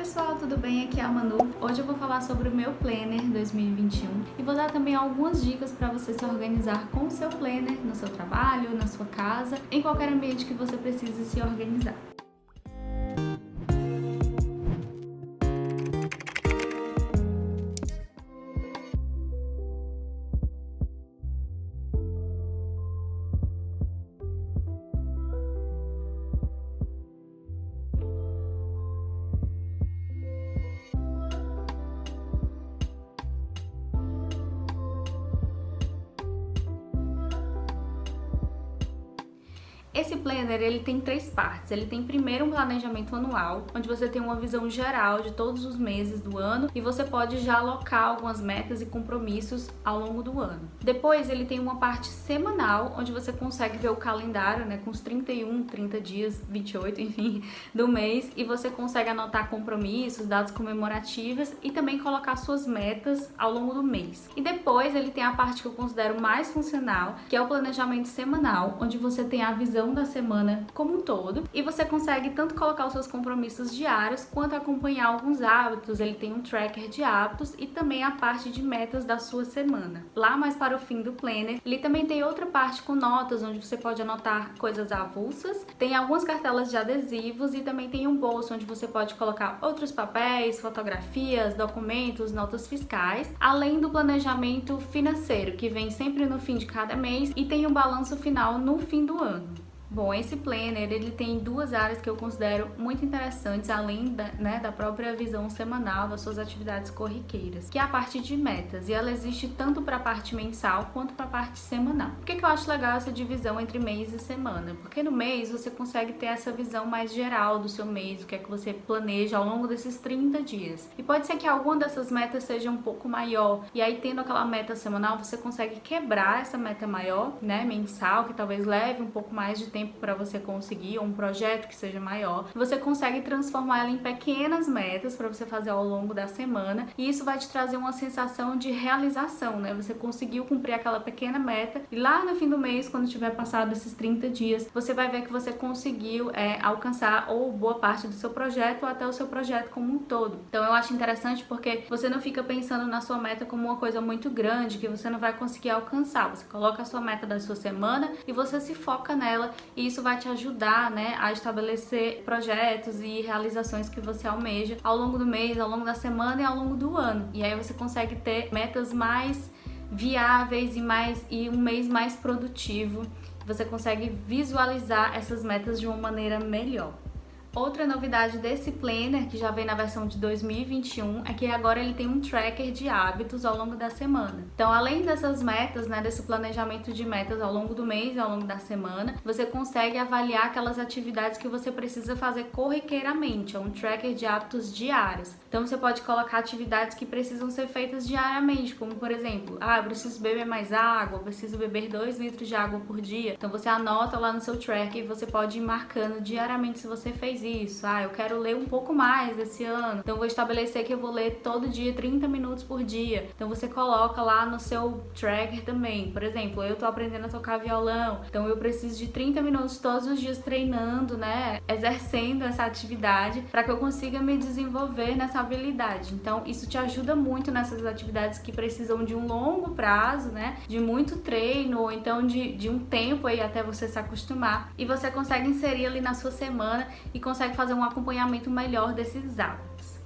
pessoal, tudo bem? Aqui é a Manu. Hoje eu vou falar sobre o meu Planner 2021 e vou dar também algumas dicas para você se organizar com o seu Planner no seu trabalho, na sua casa, em qualquer ambiente que você precise se organizar. Esse planner, ele tem três partes. Ele tem primeiro um planejamento anual, onde você tem uma visão geral de todos os meses do ano e você pode já alocar algumas metas e compromissos ao longo do ano. Depois ele tem uma parte semanal, onde você consegue ver o calendário, né, com os 31, 30 dias, 28, enfim, do mês, e você consegue anotar compromissos, datas comemorativas e também colocar suas metas ao longo do mês. E depois ele tem a parte que eu considero mais funcional, que é o planejamento semanal, onde você tem a visão da semana como um todo e você consegue tanto colocar os seus compromissos diários quanto acompanhar alguns hábitos. Ele tem um tracker de hábitos e também a parte de metas da sua semana. Lá mais para o fim do planner, ele também tem outra parte com notas, onde você pode anotar coisas avulsas, tem algumas cartelas de adesivos e também tem um bolso onde você pode colocar outros papéis, fotografias, documentos, notas fiscais, além do planejamento financeiro, que vem sempre no fim de cada mês e tem um balanço final no fim do ano. Bom, esse planner, ele tem duas áreas que eu considero muito interessantes, além da própria visão semanal das suas atividades corriqueiras, que é a parte de metas, e ela existe tanto para a parte mensal quanto para a parte semanal. Por que eu acho legal essa divisão entre mês e semana? Porque no mês você consegue ter essa visão mais geral do seu mês, o que é que você planeja ao longo desses 30 dias. E pode ser que alguma dessas metas seja um pouco maior, e aí tendo aquela meta semanal, você consegue quebrar essa meta maior, né, mensal, que talvez leve um pouco mais de tempo para você conseguir, ou um projeto que seja maior. Você consegue transformar ela em pequenas metas para você fazer ao longo da semana, e isso vai te trazer uma sensação de realização, né? Você conseguiu cumprir aquela pequena meta e lá no fim do mês, quando tiver passado esses 30 dias, você vai ver que você conseguiu alcançar ou boa parte do seu projeto ou até o seu projeto como um todo. Então eu acho interessante porque você não fica pensando na sua meta como uma coisa muito grande que você não vai conseguir alcançar. Você coloca a sua meta da sua semana e você se foca nela, e isso vai te ajudar, né, a estabelecer projetos e realizações que você almeja ao longo do mês, ao longo da semana e ao longo do ano. E aí você consegue ter metas mais viáveis e um mês mais produtivo. Você consegue visualizar essas metas de uma maneira melhor. Outra novidade desse planner, que já vem na versão de 2021, é que agora ele tem um tracker de hábitos ao longo da semana. Então, além dessas metas, né, desse planejamento de metas ao longo do mês e ao longo da semana, você consegue avaliar aquelas atividades que você precisa fazer corriqueiramente. É um tracker de hábitos diários. Então, você pode colocar atividades que precisam ser feitas diariamente, como, por exemplo, eu preciso beber mais água, eu preciso beber 2 litros de água por dia. Então, você anota lá no seu tracker e você pode ir marcando diariamente se você fez isso. Eu quero ler um pouco mais esse ano, então vou estabelecer que eu vou ler todo dia 30 minutos por dia. Então você coloca lá no seu tracker também. Por exemplo, eu tô aprendendo a tocar violão, então eu preciso de 30 minutos todos os dias treinando, né, exercendo essa atividade para que eu consiga me desenvolver nessa habilidade. Então isso te ajuda muito nessas atividades que precisam de um longo prazo, né, de muito treino, ou então de um tempo aí até você se acostumar, e você consegue inserir ali na sua semana e consegue fazer um acompanhamento melhor desses hábitos.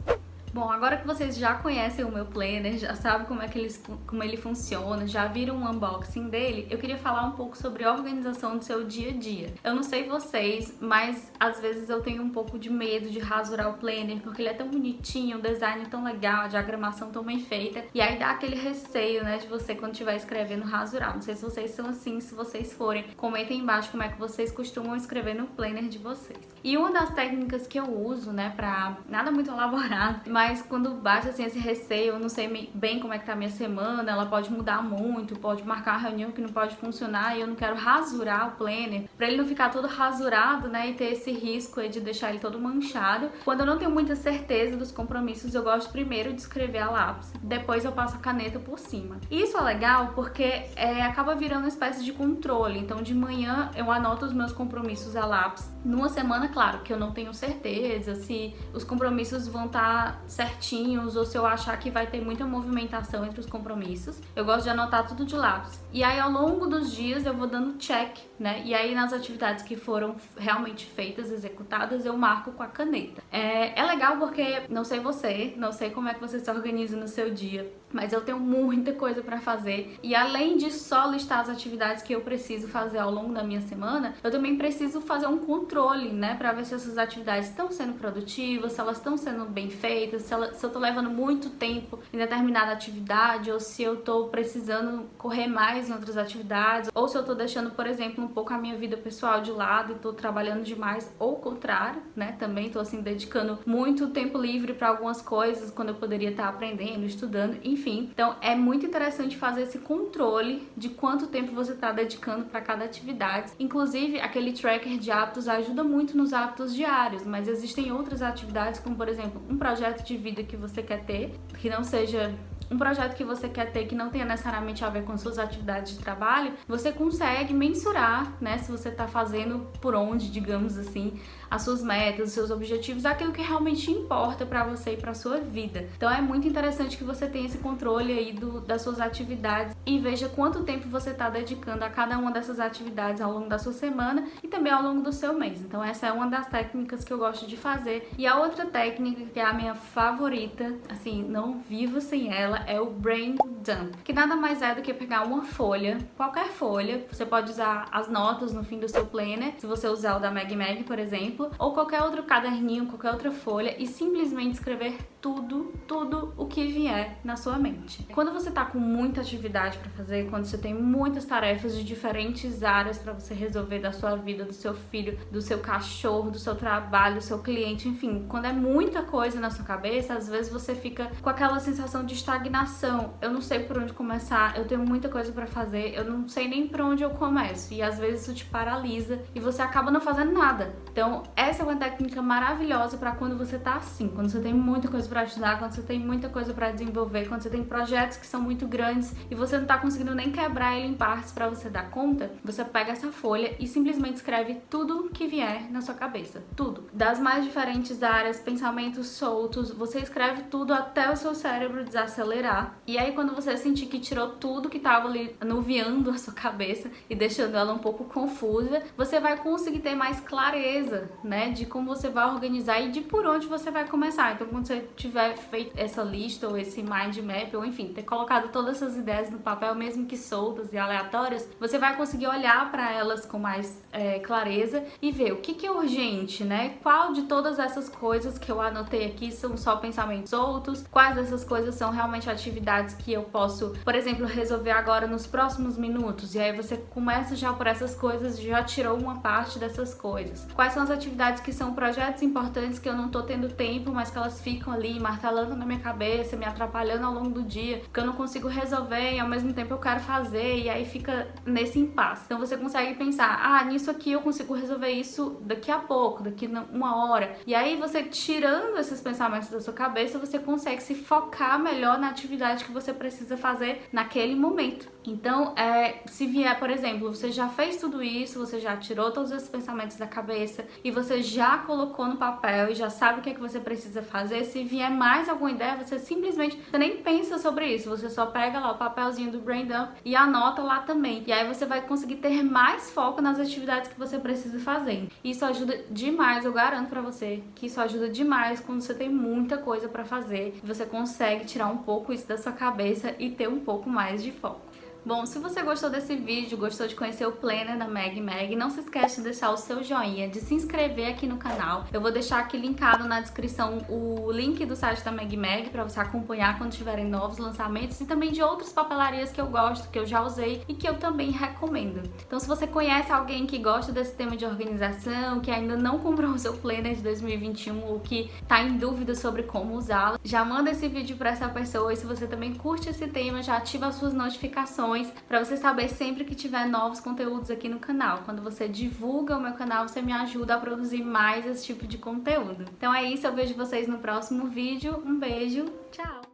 Bom, agora que vocês já conhecem o meu planner, já sabem como ele funciona, já viram um unboxing dele, eu queria falar um pouco sobre a organização do seu dia a dia. Eu não sei vocês, mas às vezes eu tenho um pouco de medo de rasurar o planner, porque ele é tão bonitinho, o design tão legal, a diagramação tão bem feita, e aí dá aquele receio, né, de você quando estiver escrevendo rasurar. Não sei se vocês são assim, se vocês forem, comentem embaixo como é que vocês costumam escrever no planner de vocês. E uma das técnicas que eu uso, né, pra nada muito elaborado, mas mas quando bate assim esse receio, eu não sei bem como é que tá a minha semana, ela pode mudar muito, pode marcar uma reunião que não pode funcionar e eu não quero rasurar o planner, pra ele não ficar todo rasurado, né, e ter esse risco aí de deixar ele todo manchado. Quando eu não tenho muita certeza dos compromissos, eu gosto primeiro de escrever a lápis, depois eu passo a caneta por cima. E isso é legal porque acaba virando uma espécie de controle, então de manhã eu anoto os meus compromissos a lápis. Numa semana, claro, que eu não tenho certeza se os compromissos vão estar certinhos ou se eu achar que vai ter muita movimentação entre os compromissos, eu gosto de anotar tudo de lápis. E aí ao longo dos dias eu vou dando check, né? E aí nas atividades que foram realmente feitas, executadas, eu marco com a caneta. É legal porque, não sei você, não sei como é que você se organiza no seu dia, mas eu tenho muita coisa pra fazer e além de só listar as atividades que eu preciso fazer ao longo da minha semana, eu também preciso fazer um controle, né, pra ver se essas atividades estão sendo produtivas, se elas estão sendo bem feitas, se eu tô levando muito tempo em determinada atividade ou se eu tô precisando correr mais em outras atividades ou se eu tô deixando, por exemplo, um pouco a minha vida pessoal de lado e tô trabalhando demais ou o contrário, né, também tô assim dedicando muito tempo livre pra algumas coisas quando eu poderia estar aprendendo, estudando, enfim. Então é muito interessante fazer esse controle de quanto tempo você está dedicando para cada atividade. Inclusive, aquele tracker de hábitos ajuda muito nos hábitos diários, mas existem outras atividades, como por exemplo, um projeto de vida que você quer ter, que não seja um projeto que você quer ter que não tenha necessariamente a ver com suas atividades de trabalho, você consegue mensurar, né, se você está fazendo por onde, digamos assim, as suas metas, os seus objetivos, aquilo que realmente importa para você e para sua vida. Então é muito interessante que você tenha esse controle aí das suas atividades e veja quanto tempo você está dedicando a cada uma dessas atividades ao longo da sua semana e também ao longo do seu mês. Então essa é uma das técnicas que eu gosto de fazer. E a outra técnica, que é a minha favorita, assim, não vivo sem ela, é o Brain Dump, que nada mais é do que pegar uma folha, qualquer folha, você pode usar as notas no fim do seu planner, se você usar o da Mag Mag, por exemplo, ou qualquer outro caderninho, qualquer outra folha e simplesmente escrever tudo o que vier na sua mente. Quando você tá com muita atividade para fazer, quando você tem muitas tarefas de diferentes áreas para você resolver da sua vida, do seu filho, do seu cachorro, do seu trabalho, do seu cliente, enfim, quando é muita coisa na sua cabeça, às vezes você fica com aquela sensação de estagnação. Eu não sei por onde começar, eu tenho muita coisa para fazer, eu não sei nem por onde eu começo e às vezes isso te paralisa e você acaba não fazendo nada. Então, essa é uma técnica maravilhosa para quando você tá assim, quando você tem muita coisa para estudar, quando você tem muita coisa para desenvolver, quando você tem projetos que são muito grandes e você não tá conseguindo nem quebrar ele em partes para você dar conta, você pega essa folha e simplesmente escreve tudo que vier na sua cabeça, tudo. Das mais diferentes áreas, pensamentos soltos, você escreve tudo até o seu cérebro desacelerar. E aí quando você sentir que tirou tudo que tava ali anuviando a sua cabeça e deixando ela um pouco confusa, você vai conseguir ter mais clareza, né, de como você vai organizar e de por onde você vai começar. Então quando você tiver feito essa lista ou esse mind map, ou enfim, ter colocado todas essas ideias no papel, mesmo que soltas e aleatórias, você vai conseguir olhar para elas com mais clareza e ver o que é urgente, né? Qual de todas essas coisas que eu anotei aqui são só pensamentos soltos, quais dessas coisas são realmente atividades que eu posso, por exemplo, resolver agora nos próximos minutos, e aí você começa já por essas coisas, já tirou uma parte dessas coisas. Quais são as atividades que são projetos importantes que eu não tô tendo tempo, mas que elas ficam ali martelando na minha cabeça, me atrapalhando ao longo do dia, que eu não consigo resolver e ao mesmo tempo eu quero fazer, e aí fica nesse impasse. Então você consegue pensar, nisso aqui eu consigo resolver isso daqui a pouco, daqui uma hora. E aí você tirando esses pensamentos da sua cabeça, você consegue se focar melhor na atividade que você precisa fazer naquele momento. Então, se vier, por exemplo, você já fez tudo isso, você já tirou todos esses pensamentos da cabeça e você já colocou no papel e já sabe o que é que você precisa fazer, se vier mais alguma ideia, você simplesmente nem pensa sobre isso, você só pega lá o papelzinho do Brain Dump e anota lá também. E aí você vai conseguir ter mais foco nas atividades que você precisa fazer. Isso ajuda demais, eu garanto pra você que isso ajuda demais quando você tem muita coisa pra fazer e você consegue tirar um pouco isso da sua cabeça e ter um pouco mais de foco. Bom, se você gostou desse vídeo, gostou de conhecer o planner da Meg, não se esquece de deixar o seu joinha, de se inscrever aqui no canal. Eu vou deixar aqui linkado na descrição o link do site da Meg para você acompanhar quando tiverem novos lançamentos e também de outras papelarias que eu gosto, que eu já usei e que eu também recomendo. Então, se você conhece alguém que gosta desse tema de organização, que ainda não comprou o seu planner de 2021 ou que tá em dúvida sobre como usá-lo, já manda esse vídeo para essa pessoa. E se você também curte esse tema, já ativa as suas notificações para você saber sempre que tiver novos conteúdos aqui no canal. Quando você divulga o meu canal, você me ajuda a produzir mais esse tipo de conteúdo. Então é isso, eu vejo vocês no próximo vídeo. Um beijo, tchau!